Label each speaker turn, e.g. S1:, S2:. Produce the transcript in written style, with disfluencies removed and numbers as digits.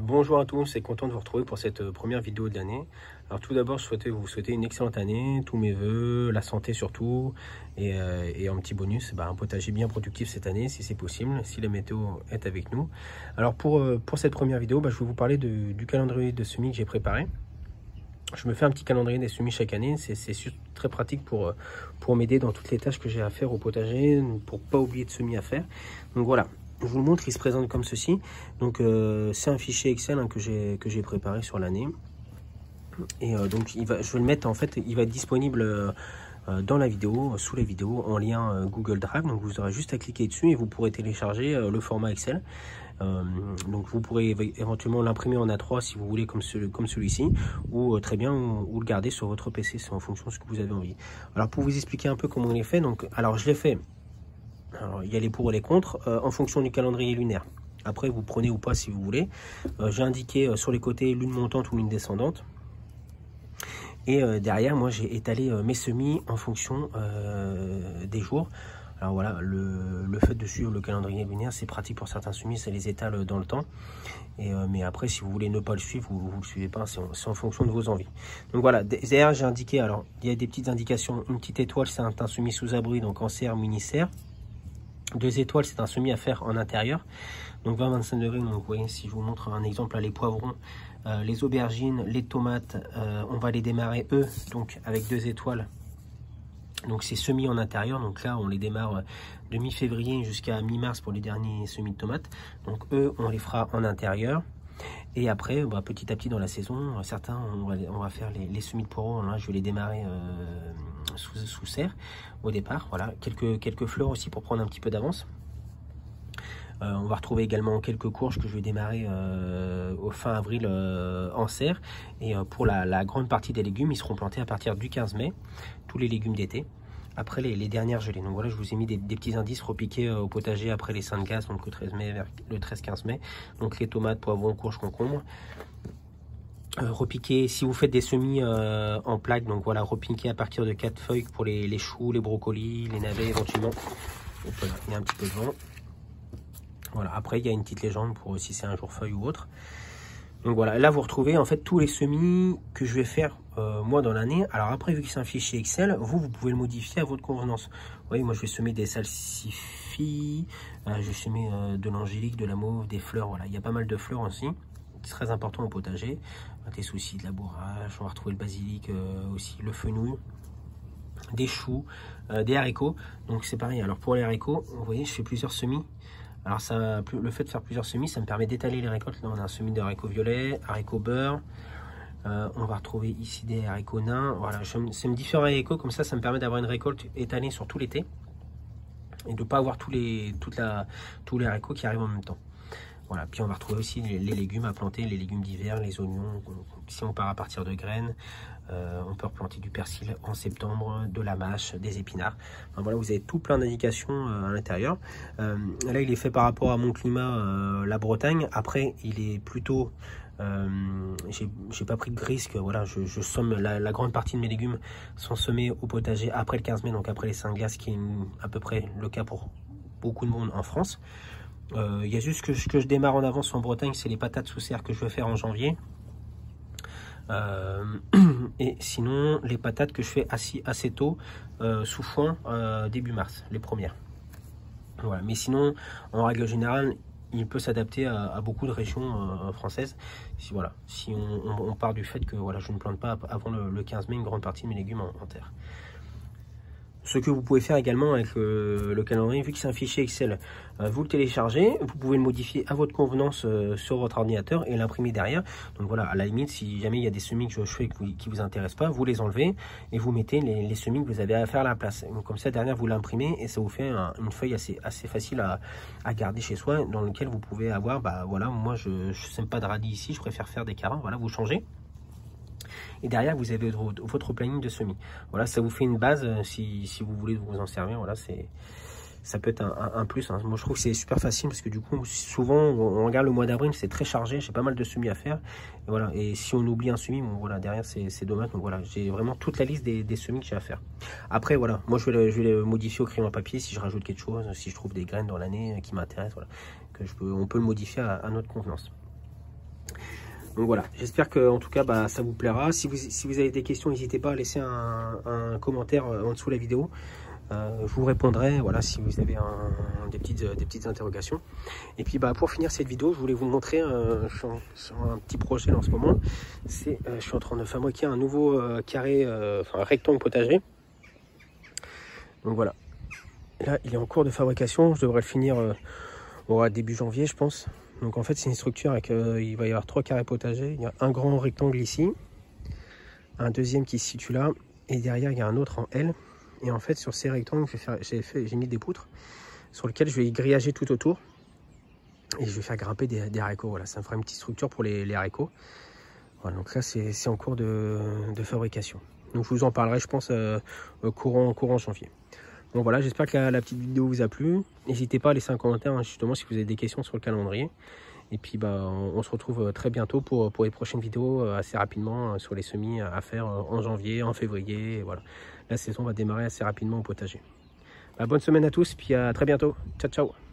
S1: Bonjour à tous, c'est content de vous retrouver pour cette première vidéo de l'année. Alors tout d'abord, je souhaitais vous souhaiter une excellente année, tous mes voeux, la santé surtout, et un petit bonus, un potager bien productif cette année si c'est possible, si la météo est avec nous. Alors pour cette première vidéo, je vais vous parler du calendrier de semis que j'ai préparé. Je me fais un petit calendrier des semis chaque année, c'est très pratique pour m'aider dans toutes les tâches que j'ai à faire au potager, pour pas oublier de semis à faire. Donc voilà. Je vous le montre, il se présente comme ceci. Donc c'est un fichier Excel que j'ai préparé sur l'année. Et donc je vais le mettre, en fait, il va être disponible dans la vidéo, sous la vidéo, en lien Google Drive. Donc vous aurez juste à cliquer dessus et vous pourrez télécharger le format Excel. Donc vous pourrez éventuellement l'imprimer en A3 si vous voulez, comme celui-ci, ou très bien ou le garder sur votre PC, c'est en fonction de ce que vous avez envie. Alors pour vous expliquer un peu comment on les fait, donc alors je l'ai fait. Alors, il y a les pour et les contre en fonction du calendrier lunaire. Après, vous prenez ou pas si vous voulez. J'ai indiqué sur les côtés lune montante ou lune descendante. Et derrière, moi, j'ai étalé mes semis en fonction des jours. Alors voilà, le fait de suivre le calendrier lunaire, c'est pratique pour certains semis, ça les étale dans le temps. Mais après, si vous voulez ne pas le suivre, vous ne le suivez pas, c'est en fonction de vos envies. Donc voilà, derrière, j'ai indiqué, alors il y a des petites indications. Une petite étoile, c'est un semis sous abri, donc en serre, mini-serre. 2 étoiles, c'est un semis à faire en intérieur, donc 20-25 degrés. Donc vous voyez, si je vous montre un exemple, là, les poivrons, les aubergines, les tomates, on va les démarrer eux, donc avec 2 étoiles. Donc c'est semis en intérieur, donc là on les démarre de mi-février jusqu'à mi-mars pour les derniers semis de tomates. Donc eux, on les fera en intérieur. Et après, petit à petit dans la saison, certains, on va faire les semis de poireaux. Là, je vais les démarrer sous serre au départ. Voilà, quelques fleurs aussi pour prendre un petit peu d'avance. On va retrouver également quelques courges que je vais démarrer au fin avril en serre. Et pour la grande partie des légumes, ils seront plantés à partir du 15 mai, tous les légumes d'été. Après les dernières gelées. Donc voilà, je vous ai mis des petits indices repiqués au potager après les seins de gaz, donc le 13 mai vers le 13-15 mai. Donc les tomates, poivrons, courges, concombres. Repiquer, si vous faites des semis en plaques, donc voilà, repiquer à partir de 4 feuilles pour les choux, les brocolis, les navets éventuellement. Donc voilà, il y a un petit peu de vent. Voilà, après il y a une petite légende pour si c'est un jour feuille ou autre. Donc voilà, là vous retrouvez en fait tous les semis que je vais faire moi dans l'année. Alors après, vu que c'est un fichier Excel, vous pouvez le modifier à votre convenance. Vous voyez, moi je vais semer des salsifis, je vais semer de l'angélique, de la mauve, des fleurs. Voilà, il y a pas mal de fleurs aussi. C'est très important au potager. Des soucis de labourage, on va retrouver le basilic aussi, le fenouil, des choux, des haricots. Donc c'est pareil. Alors pour les haricots, vous voyez, je fais plusieurs semis. Alors ça, le fait de faire plusieurs semis, ça me permet d'étaler les récoltes. Là on a un semis de haricots violets, haricots beurre. On va retrouver ici des haricots nains. Voilà, je sème différents haricots, comme ça me permet d'avoir une récolte étalée sur tout l'été. Et de ne pas avoir tous les haricots qui arrivent en même temps. Voilà, puis on va retrouver aussi les légumes à planter, les légumes d'hiver, les oignons. Si on part à partir de graines, on peut replanter du persil en septembre, de la mâche, des épinards. Enfin, voilà, vous avez tout plein d'indications à l'intérieur. Là, il est fait par rapport à mon climat, la Bretagne. Après, il est plutôt... j'ai pas pris de risque. Voilà, je somme la grande partie de mes légumes sont semés au potager après le 15 mai, donc après les seins de glace, qui est à peu près le cas pour beaucoup de monde en France. Il y a juste que je démarre en avance en Bretagne, c'est les patates sous serre que je vais faire en janvier. Et sinon, les patates que je fais assez tôt, sous foin, début mars, les premières. Voilà. Mais sinon, en règle générale, il peut s'adapter à beaucoup de régions françaises. Si on part du fait que voilà, je ne plante pas avant le 15 mai une grande partie de mes légumes en terre. Ce que vous pouvez faire également avec le calendrier, vu que c'est un fichier Excel, vous le téléchargez, vous pouvez le modifier à votre convenance sur votre ordinateur et l'imprimer derrière. Donc voilà, à la limite, si jamais il y a des semis que je fais qui vous intéressent pas, vous les enlevez et vous mettez les semis que vous avez à faire à la place. Donc, comme ça, derrière, vous l'imprimez et ça vous fait une feuille assez facile à garder chez soi, dans lequel vous pouvez avoir, voilà, moi je sème pas de radis ici, je préfère faire des carins, voilà, vous changez. Et derrière, vous avez votre planning de semis. Voilà, ça vous fait une base si vous voulez vous en servir. Voilà, ça peut être un plus. Moi, je trouve que c'est super facile parce que du coup, souvent, on regarde le mois d'avril, c'est très chargé. J'ai pas mal de semis à faire. Et voilà. Et si on oublie un semis, bon, voilà, derrière, c'est dommage. Donc voilà, j'ai vraiment toute la liste des semis que j'ai à faire. Après, voilà, moi, je vais le modifier au crayon à papier si je rajoute quelque chose, si je trouve des graines dans l'année qui m'intéressent. Voilà, on peut le modifier à notre convenance. Donc voilà, j'espère que en tout cas bah, ça vous plaira. Si vous avez des questions, n'hésitez pas à laisser un commentaire en dessous de la vidéo. Je vous répondrai, voilà, si vous avez des petites interrogations. Et puis bah, pour finir cette vidéo, je voulais vous montrer, je suis sur un petit projet là, en ce moment. Je suis en train de fabriquer un nouveau carré, enfin un rectangle potager. Donc voilà, là il est en cours de fabrication, je devrais le finir début janvier je pense. Donc en fait c'est une structure avec, il va y avoir 3 carrés potagers, il y a un grand rectangle ici, un deuxième qui se situe là, et derrière il y a un autre en L. Et en fait sur ces rectangles j'ai mis des poutres sur lesquelles je vais grillager tout autour. Et je vais faire grimper des haricots, voilà, ça me fera une petite structure pour les haricots. Voilà, donc là c'est en cours de fabrication. Donc je vous en parlerai je pense courant janvier. Donc voilà, j'espère que la petite vidéo vous a plu. N'hésitez pas à laisser un commentaire hein, justement si vous avez des questions sur le calendrier. Et puis bah, on se retrouve très bientôt pour les prochaines vidéos assez rapidement sur les semis à faire en janvier, en février. Et voilà, la saison va démarrer assez rapidement au potager. Bah, bonne semaine à tous, puis à très bientôt. Ciao, ciao.